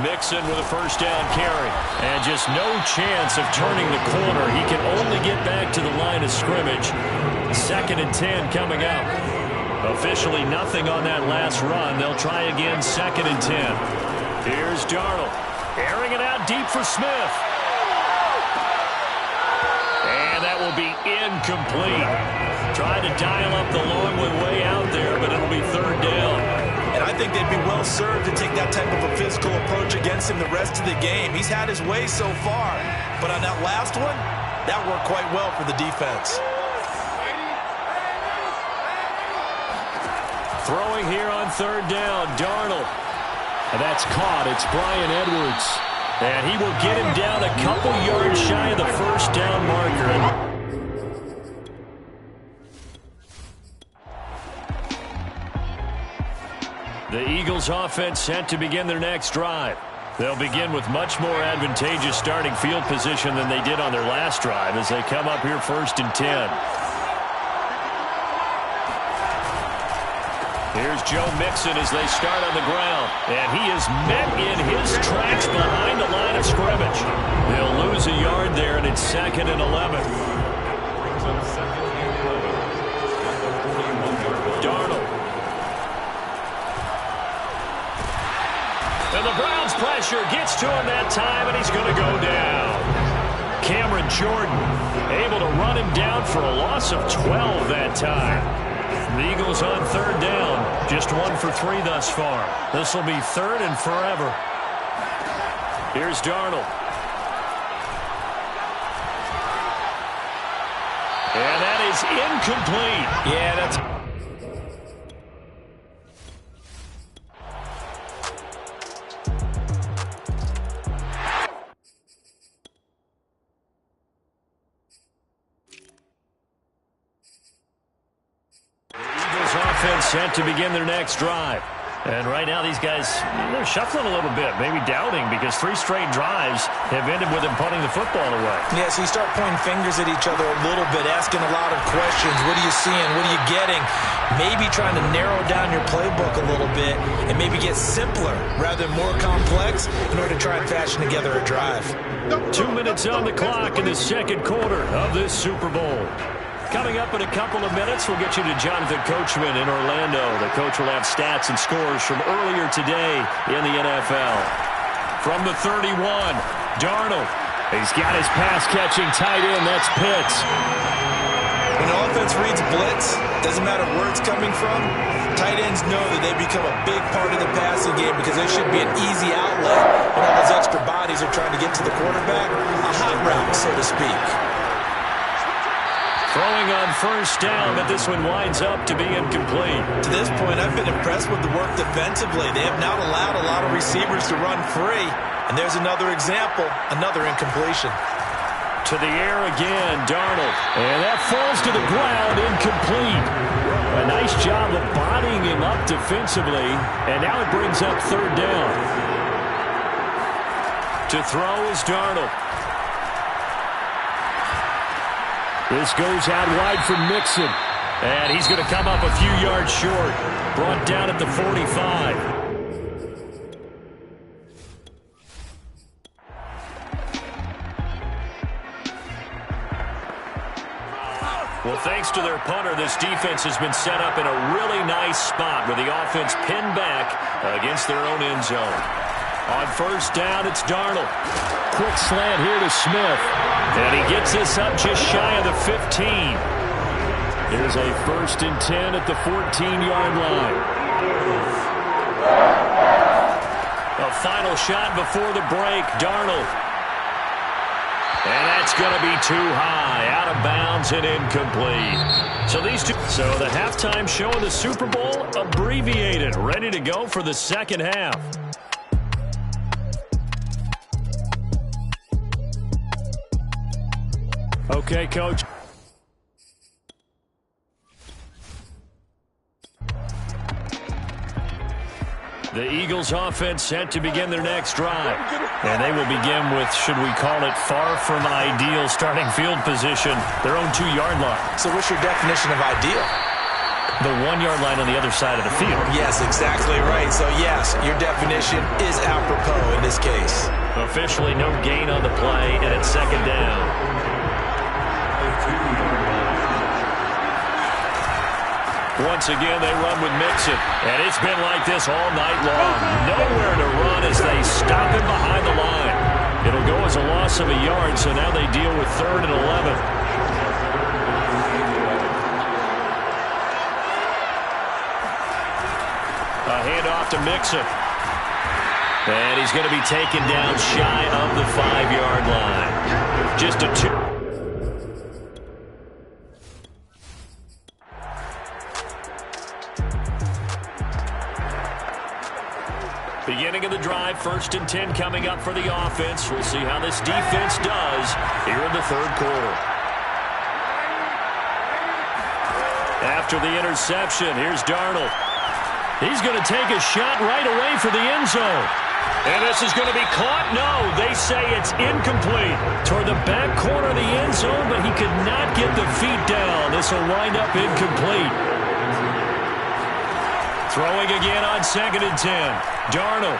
Mixon with a first down carry. And just no chance of turning the corner. He can only get back to the line of scrimmage. 2nd and 10 coming up. Officially nothing on that last run. They'll try again 2nd and 10. Here's Darnold. Airing it out deep for Smith. And that will be incomplete. Trying to dial up the long way out there, but it'll be 3rd down. And I think they'd be well served to take that type of a physical approach against him the rest of the game. He's had his way so far, but on that last one, that worked quite well for the defense. Throwing here on 3rd down, Darnold. And that's caught. It's Bryan Edwards. And he will get him down a couple yards shy of the first down marker. The Eagles offense set to begin their next drive. They'll begin with much more advantageous starting field position than they did on their last drive as they come up here 1st and 10. Here's Joe Mixon as they start on the ground. And he is met in his tracks behind the line of scrimmage. They'll lose a yard there, and it's 2nd and 11. Darnold. And the Browns' pressure gets to him that time, and he's going to go down. Cameron Jordan able to run him down for a loss of 12 that time. The Eagles on 3rd down. Just 1 for 3 thus far. This will be 3rd and forever. Here's Darnold. And that is incomplete. Yeah, that's... Set to begin their next drive. And right now these guys, they're shuffling a little bit, maybe doubting, because 3 straight drives have ended with them punting the football away. Yeah, so you start pointing fingers at each other a little bit, asking a lot of questions. What are you seeing? What are you getting? Maybe trying to narrow down your playbook a little bit and maybe get simpler rather than more complex in order to try and fashion together a drive. 2 minutes on the clock in the 2nd quarter of this Super Bowl. Coming up in a couple of minutes, we'll get you to Jonathan Coachman in Orlando. The coach will have stats and scores from earlier today in the NFL. From the 31, Darnold. He's got his pass-catching tight end. That's Pitts. When an offense reads blitz, doesn't matter where it's coming from, tight ends know that they become a big part of the passing game because there should be an easy outlet when all those extra bodies are trying to get to the quarterback. A hot route, so to speak. Throwing on 1st down, but this one winds up to be incomplete. To this point, I've been impressed with the work defensively. They have not allowed a lot of receivers to run free. And there's another example, another incompletion. To the air again, Darnold. And that falls to the ground, incomplete. A nice job of bodying him up defensively. And now it brings up 3rd down. To throw is Darnold. This goes out wide for Mixon. And he's going to come up a few yards short. Brought down at the 45. Well, thanks to their punter, this defense has been set up in a really nice spot with the offense pinned back against their own end zone. On 1st down, it's Darnold. Quick slant here to Smith. And he gets this up just shy of the 15. Here's a 1st and 10 at the 14-yard line. A final shot before the break, Darnold. And that's going to be too high, out of bounds and incomplete. So these two, so the halftime show of the Super Bowl abbreviated, ready to go for the 2nd half. Okay, Coach. The Eagles offense set to begin their next drive. And they will begin with, should we call it, far from ideal starting field position, their own 2-yard line. So what's your definition of ideal? the 1-yard line on the other side of the field. Yes, exactly right. So, yes, your definition is apropos in this case. Officially no gain on the play, and it's second down. Once again, they run with Mixon. And it's been like this all night long. Nowhere to run as they stop him behind the line. It'll go as a loss of a yard, so now they deal with 3rd and 11. A handoff to Mixon. And he's going to be taken down shy of the 5-yard line. Just a 2. Beginning of the drive, 1st and 10 coming up for the offense. We'll see how this defense does here in the 3rd quarter. After the interception, here's Darnold. He's going to take a shot right away for the end zone. And this is going to be caught? No, they say it's incomplete. Toward the back corner of the end zone, but he could not get the feet down. This will wind up incomplete. Throwing again on 2nd and 10. Darnold.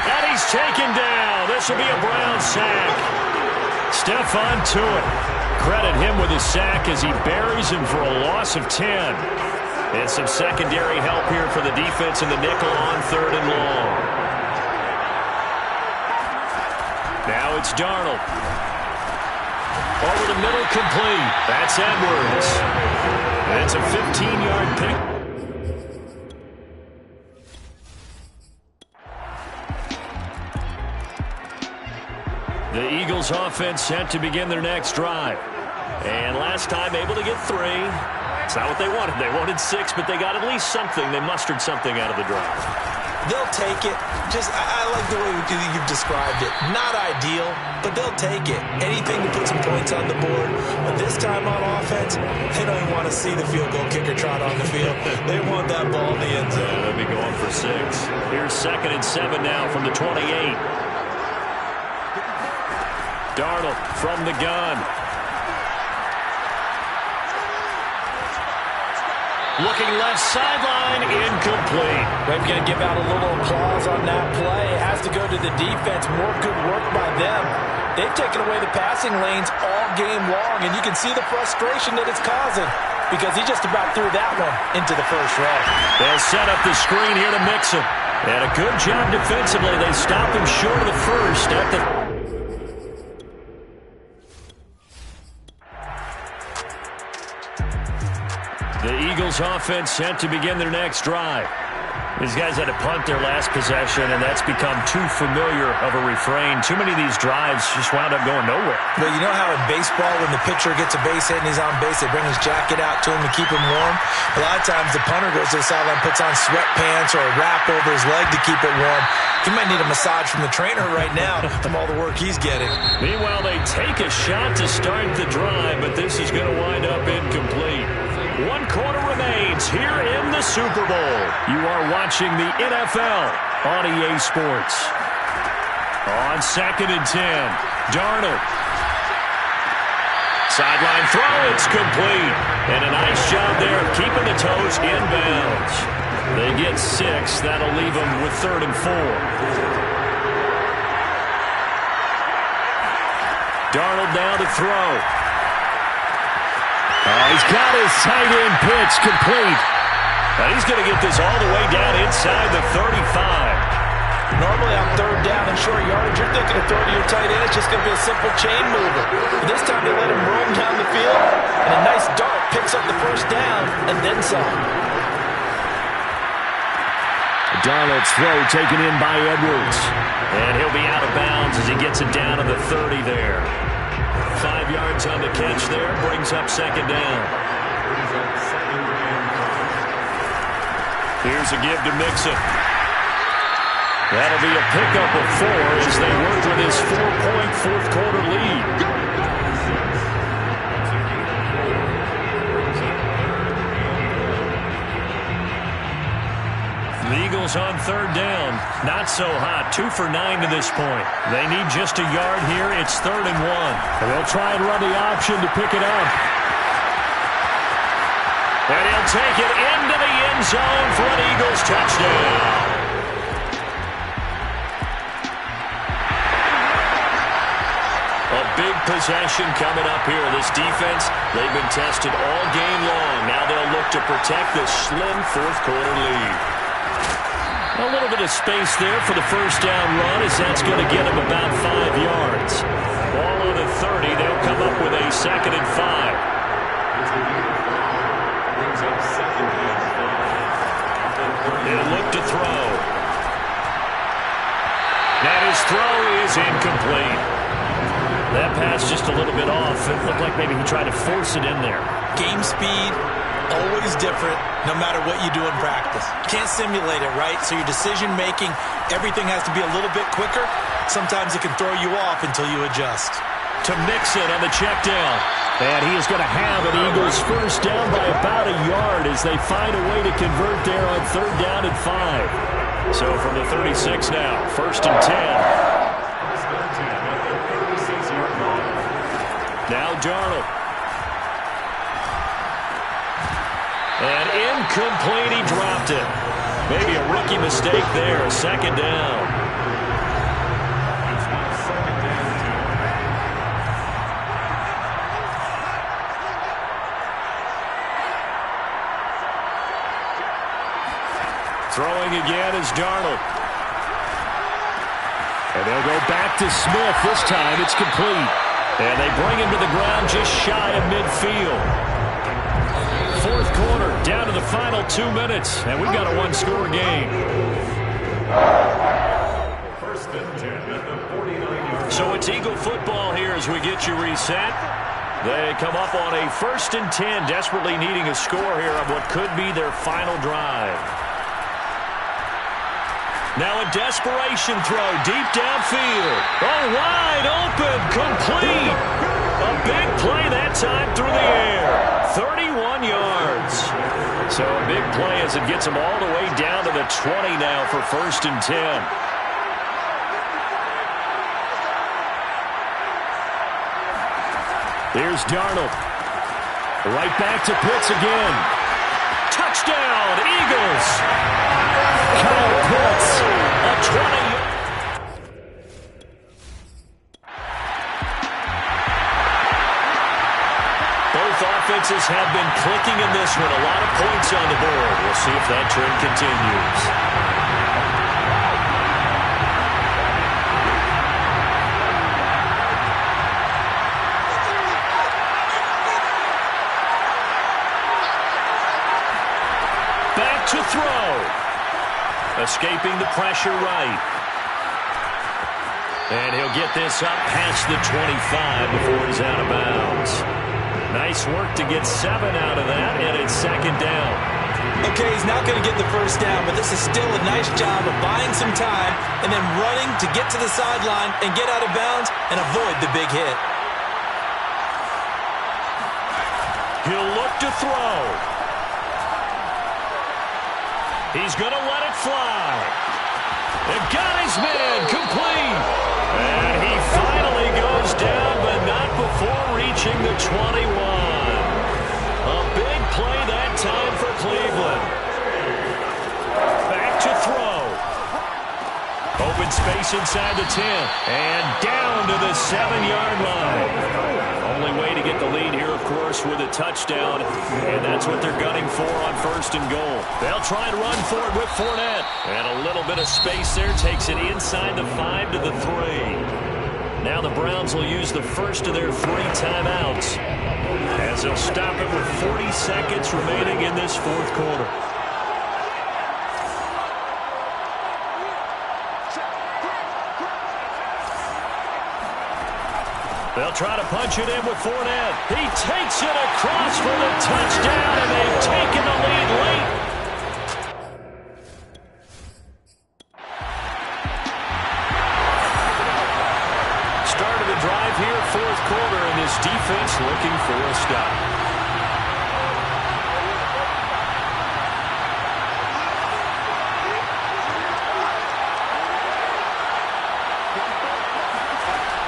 And he's taken down. This will be a Brown sack. Stephon Tuitt. Credit him with his sack as he buries him for a loss of 10. And some secondary help here for the defense in the nickel on 3rd and long. Now it's Darnold. Over the middle, complete. That's Edwards. That's a 15-yard pick. The Eagles offense set to begin their next drive. And last time able to get 3. It's not what they wanted. They wanted 6, but they got at least something. They mustered something out of the drive. They'll take it. I like the way you've described it. Not ideal, but they'll take it. Anything to put some points on the board. But this time on offense, they don't even want to see the field goal kicker trot on the field. They want that ball in the end zone. They'll be going for 6. Here's 2nd and 7 now from the 28. Darnold from the gun. Looking left sideline, incomplete. We're going to give out a little applause on that play. It has to go to the defense. More good work by them. They've taken away the passing lanes all game long, and you can see the frustration that it's causing because he just about threw that one into the first row. They'll set up the screen here to Mixon. And a good job defensively. They stop him short of the first at the... The Eagles offense set to begin their next drive. These guys had to punt their last possession, and that's become too familiar of a refrain. Too many of these drives just wound up going nowhere. But you know how in baseball, when the pitcher gets a base hit and he's on base, they bring his jacket out to him to keep him warm? A lot of times the punter goes to the sideline, puts on sweatpants or a wrap over his leg to keep it warm. He might need a massage from the trainer right now from all the work he's getting. Meanwhile, they take a shot to start the drive, but this is going to wind up incomplete. 1 quarter remains here in the Super Bowl. You are watching the NFL on EA Sports. On 2nd and 10, Darnold. Sideline throw, it's complete. And a nice job there of keeping the toes in bounds. They get 6. That'll leave them with 3rd and 4. Darnold now to throw. Oh, he's got his tight end pitch complete. And he's going to get this all the way down inside the 35. Normally on 3rd down and short yardage, you're thinking of throw to your tight end. It's just going to be a simple chain mover. But this time they let him roam down the field, and a nice dart picks up the 1st down and then some. Darnold's throw taken in by Edwards. And he'll be out of bounds as he gets it down to the 30 there. 5 yards on the catch there, brings up 2nd down. Here's a give to Mixon. That'll be a pickup of 4 as they work with his 4-point 4th quarter lead. The Eagles on 3rd down. Not so hot. 2 for 9 to this point. They need just a yard here. It's 3rd and 1. And they'll try and run the option to pick it up. And he'll take it into the end zone for an Eagles touchdown. A big possession coming up here. This defense, they've been tested all game long. Now they'll look to protect this slim fourth-quarter lead. A little bit of space there for the first down run, as that's going to get them about 5 yards. Ball on the 30. They'll come up with a 2nd and 5. They'll look to throw. And his throw is incomplete. That pass just a little bit off. It looked like maybe he tried to force it in there. Game speed, always different, no matter what you do in practice. You can't simulate it, right? So your decision-making, everything has to be a little bit quicker. Sometimes it can throw you off until you adjust. To Mixon on the check down. And he is going to have an Eagles first down by about a yard as they find a way to convert there on 3rd down and 5. So from the 36 now, 1st and 10. Now Darnold. And incomplete, he dropped it. Maybe a rookie mistake there, a 2nd down. Throwing again is Darnold. And they'll go back to Smith. This time it's complete. And they bring him to the ground just shy of midfield. 4th quarter, down to the final 2 minutes. And we've got a 1-score game. So it's Eagle football here as we get you reset. They come up on a 1st and 10, desperately needing a score here on what could be their final drive. Now a desperation throw deep downfield. Oh, wide open, complete. A big play that time through the air. 31 yards. So a big play as it gets them all the way down to the 20 now for 1st and 10. Here's Darnold. Right back to Pitts again. Touchdown, Eagles. Kyle Pitts, a 20. Both offenses have been clicking in this one. A lot of points on the board. We'll see if that trend continues. To throw. Escaping the pressure right. And he'll get this up past the 25 before he's out of bounds. Nice work to get 7 out of that, and it's 2nd down. Okay, he's not going to get the first down, but this is still a nice job of buying some time and then running to get to the sideline and get out of bounds and avoid the big hit. He'll look to throw. He's going to let it fly. They've got his man complete. And he finally goes down, but not before reaching the 21. A big play that time for Cleveland. Back to throw. Open space inside the 10. And down to the 7-yard line. Only way to get the lead here, of course, with a touchdown. And that's what they're gunning for on 1st and goal. They'll try and run for it with Fournette. And a little bit of space there takes it inside the 5 to the 3. Now the Browns will use the first of their 3 timeouts as they'll stop it with 40 seconds remaining in this 4th quarter. They'll try to punch it in with Fournette. He takes it across for the touchdown, and they've taken the lead late. Start of the drive here, 4th quarter, and this defense looking for a stop.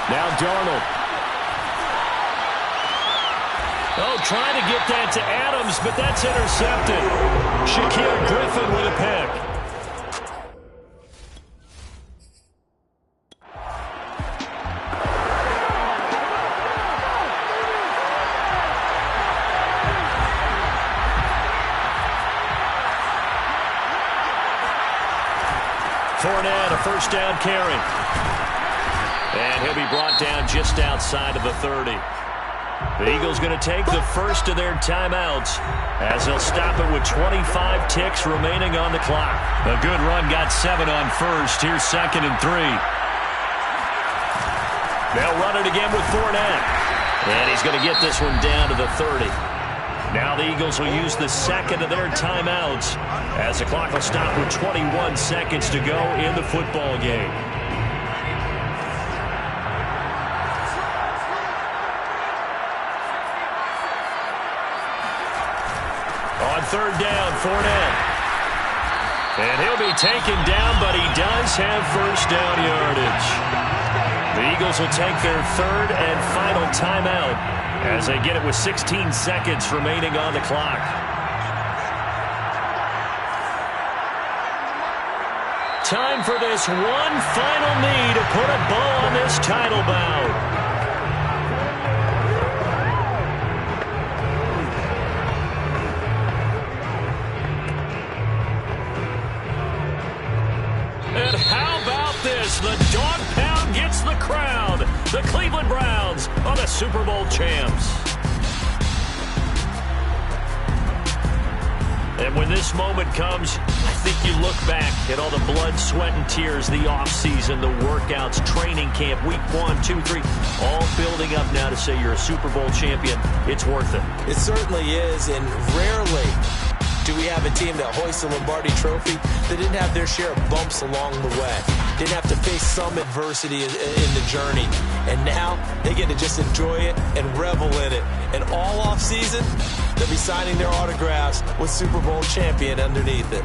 Now Darnold. Oh, trying to get that to Adams, but that's intercepted. Shaquille Griffin with a pick. Fournette, a first down carry. And he'll be brought down just outside of the 30. The Eagles going to take the first of their timeouts as they'll stop it with 25 ticks remaining on the clock. A good run got 7 on first. Here's 2nd and 3. They'll run it again with Fournette. And he's going to get this one down to the 30. Now the Eagles will use the second of their timeouts as the clock will stop with 21 seconds to go in the football game. On 3rd down, Fournette. And he'll be taken down, but he does have first down yardage. The Eagles will take their 3rd and final timeout as they get it with 16 seconds remaining on the clock. Time for this one final knee to put a bow on this title bout. And how about this? The dog pound gets the crowd. The Cleveland Browns are the Super Bowl champs. And when this moment comes, I think you look back at all the blood, sweat, and tears, the offseason, the workouts, training camp, week 1, 2, 3, all building up now to say you're a Super Bowl champion. It's worth it. It certainly is, and rarely do we have a team that hoists the Lombardi Trophy that didn't have their share of bumps along the way, didn't have to face some adversity in the journey, and now they get to just enjoy it and revel in it. And all off season, they'll be signing their autographs with Super Bowl champion underneath it.